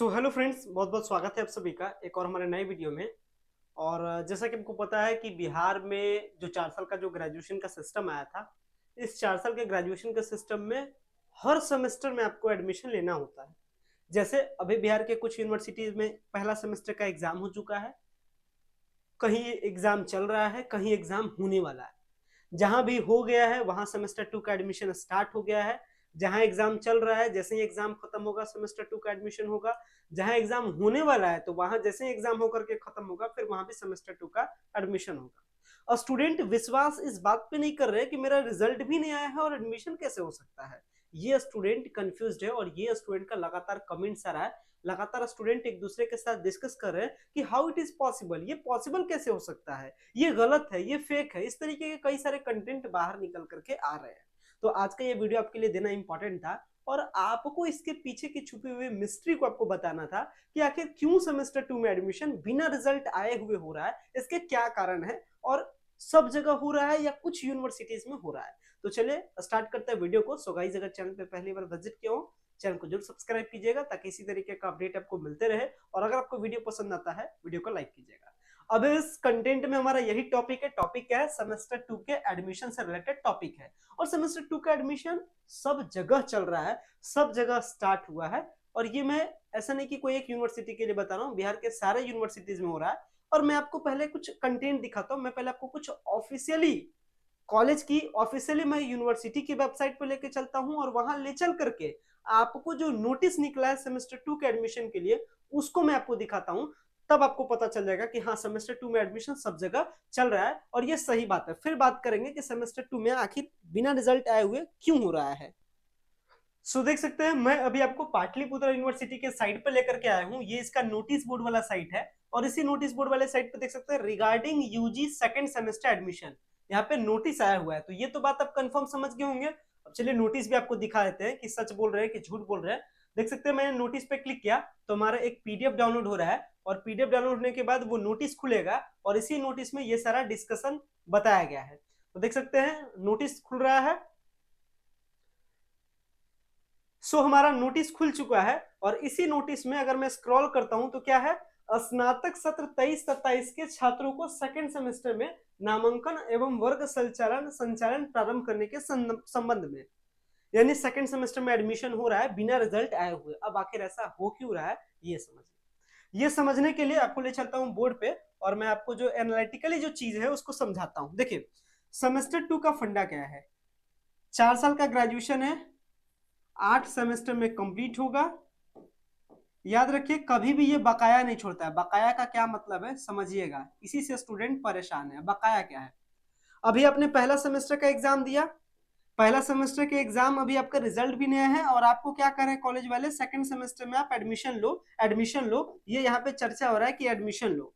Hello friends, बहुत बहुत स्वागत है आप सभी का एक और हमारे नए वीडियो में। और जैसा कि आपको पता है कि बिहार में जो 4 साल का जो ग्रेजुएशन का सिस्टम आया था, इस 4 साल के ग्रेजुएशन के सिस्टम में हर सेमेस्टर में आपको एडमिशन लेना होता है। जैसे अभी बिहार के कुछ यूनिवर्सिटीज में पहला सेमेस्टर का एग्जाम हो चुका है, कहीं एग्जाम चल रहा है, कहीं एग्जाम होने वाला है। जहां भी हो गया है वहां सेमेस्टर 2 का एडमिशन स्टार्ट हो गया है। जहां एग्जाम चल रहा है, जैसे ही एग्जाम खत्म होगा सेमेस्टर 2 का एडमिशन होगा। जहां एग्जाम होने वाला है तो वहां जैसे ही एग्जाम होकर के खत्म होगा फिर वहां भी सेमेस्टर 2 का एडमिशन होगा। और स्टूडेंट विश्वास इस बात पे नहीं कर रहे कि मेरा रिजल्ट भी नहीं आया है और एडमिशन कैसे हो सकता है। ये स्टूडेंट कंफ्यूज्ड है और ये स्टूडेंट का लगातार कमेंट्स आ रहा है। लगातार स्टूडेंट एक दूसरे के साथ डिस्कस कर रहे हैं कि हाउ इट इज पॉसिबल, ये पॉसिबल कैसे हो सकता है, ये गलत है, ये फेक है। इस तरीके के कई सारे कंटेंट बाहर निकल करके आ रहे हैं। तो आज का ये वीडियो आपके लिए देना इंपॉर्टेंट था और आपको इसके पीछे की छुपी हुई मिस्ट्री को आपको बताना था कि आखिर क्यों सेमेस्टर 2 में एडमिशन बिना रिजल्ट आए हुए हो रहा है, इसके क्या कारण है और सब जगह हो रहा है या कुछ यूनिवर्सिटीज में हो रहा है। तो चलिए स्टार्ट करते हैं वीडियो को। सो गाइस, अगर चैनल पे पहली बार विजिट किया हो चैनल को जरूर सब्सक्राइब कीजिएगा ताकि इसी तरीके का अपडेट आपको मिलते रहे। और अगर आपको वीडियो पसंद आता है वीडियो को लाइक कीजिएगा। अब इस कंटेंट में हमारा यही टॉपिक है। टॉपिक क्या है? सेमेस्टर 2 के एडमिशन से रिलेटेड टॉपिक है। और सेमेस्टर 2 का एडमिशन सब जगह चल रहा है, सब जगह स्टार्ट हुआ है। और ये मैं ऐसा नहीं कि कोई एक यूनिवर्सिटी के लिए बता रहा हूँ, बिहार के सारे यूनिवर्सिटीज में हो रहा है। और मैं आपको पहले कुछ कंटेंट दिखाता हूँ। मैं पहले आपको कुछ ऑफिशियली कॉलेज की ऑफिशियली मैं यूनिवर्सिटी की वेबसाइट पर लेके चलता हूं और वहां ले चल करके आपको जो नोटिस निकला है सेमेस्टर 2 के एडमिशन के लिए उसको मैं आपको दिखाता हूं। तब आपको पता चल जाएगा कि हाँ, सेमेस्टर 2 में एडमिशन सब जगह चल रहा है और ये सही बात है। फिर बात करेंगे कि सेमेस्टर 2 में आखिर बिना रिजल्ट आए हुए क्यों हो रहा है। देख सकते हैं, मैं अभी आपको पाटलिपुत्र यूनिवर्सिटी के साइट पर लेकर के आया हूँ। ये इसका नोटिस बोर्ड वाला साइट है और इसी नोटिस बोर्ड वाले साइट पे देख सकते हैं regarding UG second semester admission, यहाँ पे नोटिस आया हुआ है। तो ये तो बात आप कंफर्म समझ गए होंगे। अब चलिए नोटिस भी आपको दिखा देते हैं कि सच बोल रहे हैं कि झूठ बोल रहे हैं। देख सकते हैं, मैंने नोटिस पे क्लिक किया तो हमारा एक पीडीएफ डाउनलोड हो रहा है और पीडीएफ डाउनलोड होने के बाद वो नोटिस खुलेगा और इसी नोटिस में ये सारा डिस्कशन बताया गया है। तो देख सकते हैं नोटिस खुल रहा है। हमारा नोटिस खुल चुका है और इसी नोटिस में अगर मैं स्क्रॉल करता हूं तो क्या है? स्नातक सत्र 23-27 के छात्रों को सेकंड सेमेस्टर में नामांकन एवं वर्ग संचालन संचालन प्रारंभ करने के संबंध में, यानी सेकंड सेमेस्टर में एडमिशन हो रहा है बिना रिजल्ट आए हुए। अब आखिर ऐसा हो क्यों रहा है ये समझिए। ये समझने के लिए आपको ले चलता हूं बोर्ड पे और मैं आपको जो एनालिटिकली जो चीज है उसको समझाता हूं। देखिए, सेमेस्टर 2 का फंडा क्या है? 4 साल का ग्रेजुएशन है, 8 सेमेस्टर में कंप्लीट होगा। याद रखिए, कभी भी ये बकाया नहीं छोड़ता है। बकाया का क्या मतलब है समझिएगा, इसी से स्टूडेंट परेशान है। बकाया क्या है? अभी आपने पहला सेमेस्टर का एग्जाम दिया, पहला सेमेस्टर के एग्जाम अभी आपका रिजल्ट भी नहीं आया है और आपको क्या कर रहे हैं कॉलेज वाले? सेकंड सेमेस्टर में आप एडमिशन लो, एडमिशन लो। ये यहाँ पे चर्चा हो रहा है कि एडमिशन लो।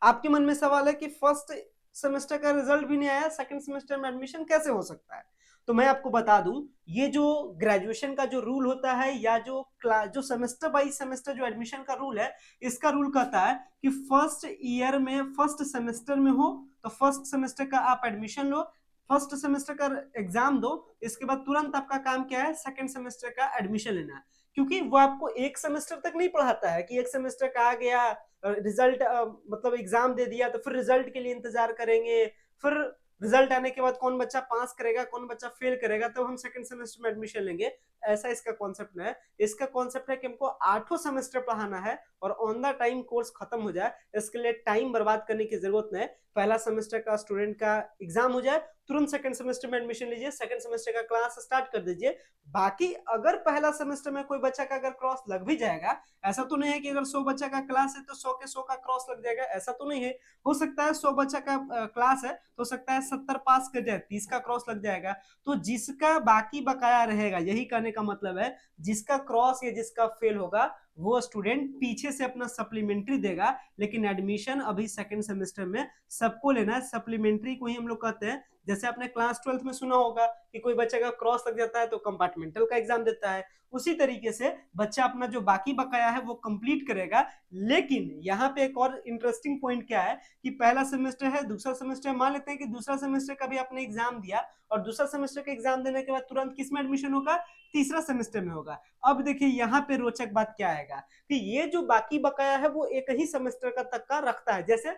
आपके मन में सवाल है कि फर्स्ट सेमेस्टर का रिजल्ट भी नहीं आया, सेकंड सेमेस्टर में एडमिशन कैसे हो सकता है? तो मैं आपको बता दूं, ये जो ग्रेजुएशन का जो रूल होता है या जो सेमेस्टर बाई सेमेस्टर जो एडमिशन का रूल है, इसका रूल कहता है कि फर्स्ट ईयर में फर्स्ट सेमेस्टर में हो तो फर्स्ट सेमेस्टर का आप एडमिशन लो, फर्स्ट सेमेस्टर का एग्जाम दो, इसके बाद तुरंत आपका काम क्या है? सेकंड सेमेस्टर का एडमिशन लेना है। क्योंकि वो आपको एक सेमेस्टर तक नहीं पढ़ाता है कि एक सेमेस्टर का आ गया रिजल्ट, मतलब एग्जाम दे दिया तो फिर रिजल्ट के लिए इंतजार करेंगे, फिर रिजल्ट आने के बाद कौन बच्चा पास करेगा कौन बच्चा फेल करेगा तब हम सेकंड सेमेस्टर में एडमिशन लेंगे। ऐसा इसका कॉन्सेप्ट है। इसका कॉन्सेप्ट है कि हमको 8 सेमेस्टर पढ़ाना है और ऑन द टाइम कोर्स खत्म हो जाए। इसके लिए टाइम बर्बाद करने की जरूरत नहीं। पहला सेमेस्टर का स्टूडेंट का एग्जाम हो जाए, तुरंत सेकंड सेमेस्टर में एडमिशन लीजिए, सेकंड सेमेस्टर का क्लास स्टार्ट कर दीजिए। बाकी अगर पहला सेमेस्टर में कोई बच्चा का अगर क्रॉस लग भी जाएगा, ऐसा तो नहीं है कि अगर 100 बच्चा का क्लास है तो 100 के 100 का क्रॉस लग जाएगा, ऐसा तो नहीं है। हो सकता है 100 बच्चा का क्लास है तो हो सकता है 70 पास कर जाए, 30 का क्रॉस लग जाएगा। तो जिसका बाकी बकाया रहेगा, यही कहने का मतलब है जिसका क्रॉस या जिसका फेल होगा वो स्टूडेंट पीछे से अपना सप्लीमेंट्री देगा। लेकिन एडमिशन अभी सेकंड सेमेस्टर में सबको लेना है। सप्लीमेंट्री को ही हम लोग कहते हैं जैसे आपने क्लास 12th में सुना होगा कि कोई बच्चे का क्रॉस लग जाता है तो कंपार्टमेंटल का एग्जाम देता है, उसी तरीके से बच्चा अपना जो बाकी बकाया है वो कंप्लीट करेगा। लेकिन यहाँ पे एक और इंटरेस्टिंग पॉइंट क्या है कि पहला सेमेस्टर है, दूसरा सेमेस्टर, मान लेते हैं कि दूसरा सेमेस्टर का भी आपने एग्जाम दिया और दूसरा सेमेस्टर का एग्जाम देने के बाद तुरंत किस में एडमिशन होगा, तीसरा सेमेस्टर में होगा। अब देखिए यहाँ पे रोचक बात क्या आएगा कि ये जो बाकी बकाया है वो एक ही सेमेस्टर का तक का रखता है। जैसे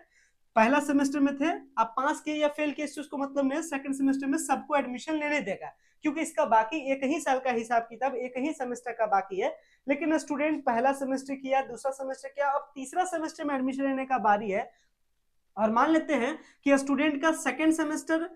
पहला सेमेस्टर में थे, आप पास किए या फेल किए इससे उसको मतलब नहीं, सेकंड सेमेस्टर में सबको एडमिशन लेने देगा क्योंकि इसका बाकी एक ही साल का हिसाब किताब, एक ही सेमेस्टर का बाकी है। लेकिन स्टूडेंट पहला सेमेस्टर किया, दूसरा सेमेस्टर किया, अब तीसरा सेमेस्टर में एडमिशन लेने का बारी है और मान लेते हैं कि स्टूडेंट का सेकंड सेमेस्टर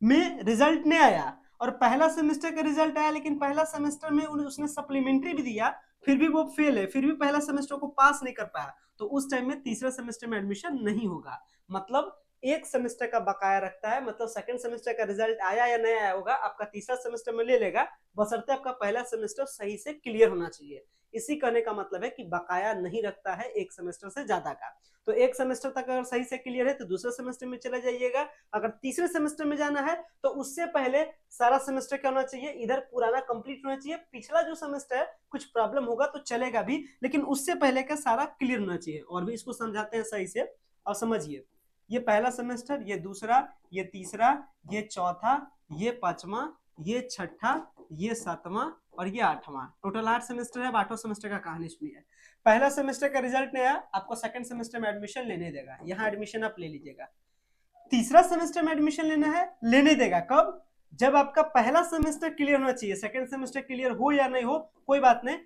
में रिजल्ट नहीं आया और पहला सेमेस्टर का रिजल्ट आया, लेकिन पहला सेमेस्टर में उसने सप्लीमेंट्री भी दिया, फिर भी वो फेल है, फिर भी पहला सेमेस्टर को पास नहीं कर पाया, तो उस टाइम में तीसरा सेमेस्टर में एडमिशन नहीं होगा। मतलब एक सेमेस्टर का बकाया रखता है, मतलब सेकंड सेमेस्टर का रिजल्ट आया या नहीं आया होगा, आपका तीसरा सेमेस्टर में ले लेगा, बशर्ते आपका पहला सेमेस्टर सही से क्लियर होना चाहिए। इसी कहने का मतलब है कि बकाया नहीं रखता है एक सेमेस्टर से ज्यादा का। तो एक सेमेस्टर तक अगर सही से क्लियर है तो दूसरे सेमेस्टर में चले जाइएगा, अगर तीसरे सेमेस्टर में जाना है तो उससे पहले सारा सेमेस्टर क्या होना चाहिए, इधर पुराना कंप्लीट होना चाहिए, पिछला जो सेमेस्टर है कुछ प्रॉब्लम होगा तो चलेगा भी, लेकिन उससे पहले का सारा क्लियर होना चाहिए। और भी इसको समझाते हैं सही से और समझिए, ये पहला सेमेस्टर, ये दूसरा, ये तीसरा, ये चौथा, ये पांचवा, ये छठा, ये सातवां और ये आठवां, टोटल 8 सेमेस्टर है। अब 8 सेमेस्टर का कहानी सुनिए। पहला सेमेस्टर का रिजल्ट नहीं आया, आपको सेकंड सेमेस्टर में एडमिशन लेने देगा, यहाँ एडमिशन आप ले लीजिएगा। तीसरा सेमेस्टर में एडमिशन लेना है, लेने देगा कब, जब आपका पहला सेमेस्टर क्लियर होना चाहिए, सेकंड सेमेस्टर क्लियर हो या नहीं हो कोई बात नहीं,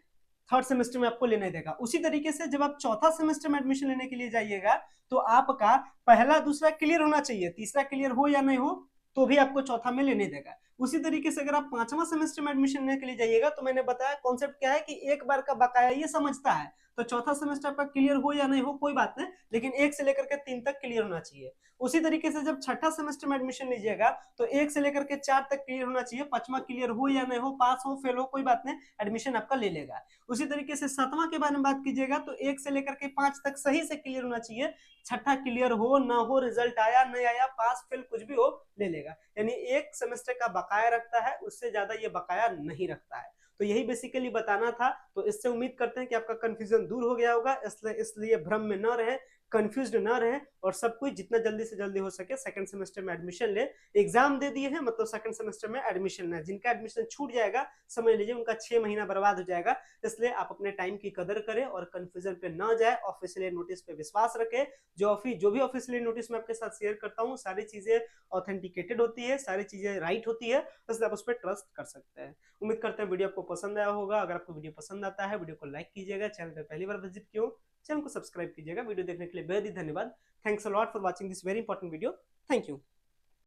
थर्ड सेमेस्टर में आपको लेने देगा। उसी तरीके से जब आप चौथा सेमेस्टर में एडमिशन लेने के लिए जाइएगा तो आपका पहला दूसरा क्लियर होना चाहिए, तीसरा क्लियर हो या नहीं हो तो भी आपको चौथा में लेने देगा। उसी तरीके से अगर आप पांचवा सेमेस्टर में एडमिशन लेने के लिए जाइएगा तो मैंने बताया कॉन्सेप्ट क्या है कि एक बार का बकाया ये समझता है, तो चौथा सेमेस्टर आपका क्लियर हो या नहीं हो कोई बात नहीं, लेकिन 1 से लेकर के 3 तक क्लियर होना चाहिए। उसी तरीके से जब छठा सेमेस्टर में एडमिशन लीजिएगा तो 1 से लेकर के 4 तक क्लियर होना चाहिए, पांचवा क्लियर हो या नहीं हो, पास हो फेल हो कोई बात नहीं, एडमिशन आपका ले लेगा। उसी तरीके से सातवां के बारे में बात कीजिएगा तो 1 से लेकर के 5 तक सही से क्लियर होना चाहिए, छठा क्लियर हो ना हो, रिजल्ट आया नहीं आया, पास फेल कुछ भी हो, ले लेगा। यानी एक सेमेस्टर का बकाया रखता है, उससे ज्यादा ये बकाया नहीं रखता है। तो यही बेसिकली बताना था। तो इससे उम्मीद करते हैं कि आपका कंफ्यूजन दूर हो गया होगा, इसलिए भ्रम में न रहे, कंफ्यूज्ड ना रहे और सब कुछ जितना जल्दी से जल्दी हो सके सेकंड सेमेस्टर में एडमिशन ले। एग्जाम दे दिए हैं मतलब सेकंड सेमेस्टर में एडमिशन है, जिनका एडमिशन छूट जाएगा समझ लीजिए उनका 6 महीना बर्बाद हो जाएगा। इसलिए आप अपने टाइम की कदर करें और कंफ्यूजन पे ना जाए, ऑफिशियल नोटिस पे विश्वास रखें। जो भी ऑफिशियल नोटिस मैं आपके साथ शेयर करता हूँ सारी चीजें ऑथेंटिकेटेड होती है, सारी चीजें राइट होती है, इसलिए आप उस पर ट्रस्ट कर सकते हैं। उम्मीद करते हैं वीडियो आपको पसंद आया होगा। अगर आपको वीडियो पसंद आता है वीडियो को लाइक कीजिएगा, चैनल पर पहली बार विजिट किया चैनल को सब्सक्राइब कीजिएगा। वीडियो देखने के लिए बेहद ही धन्यवाद। Thanks a lot for watching this very important video. Thank you.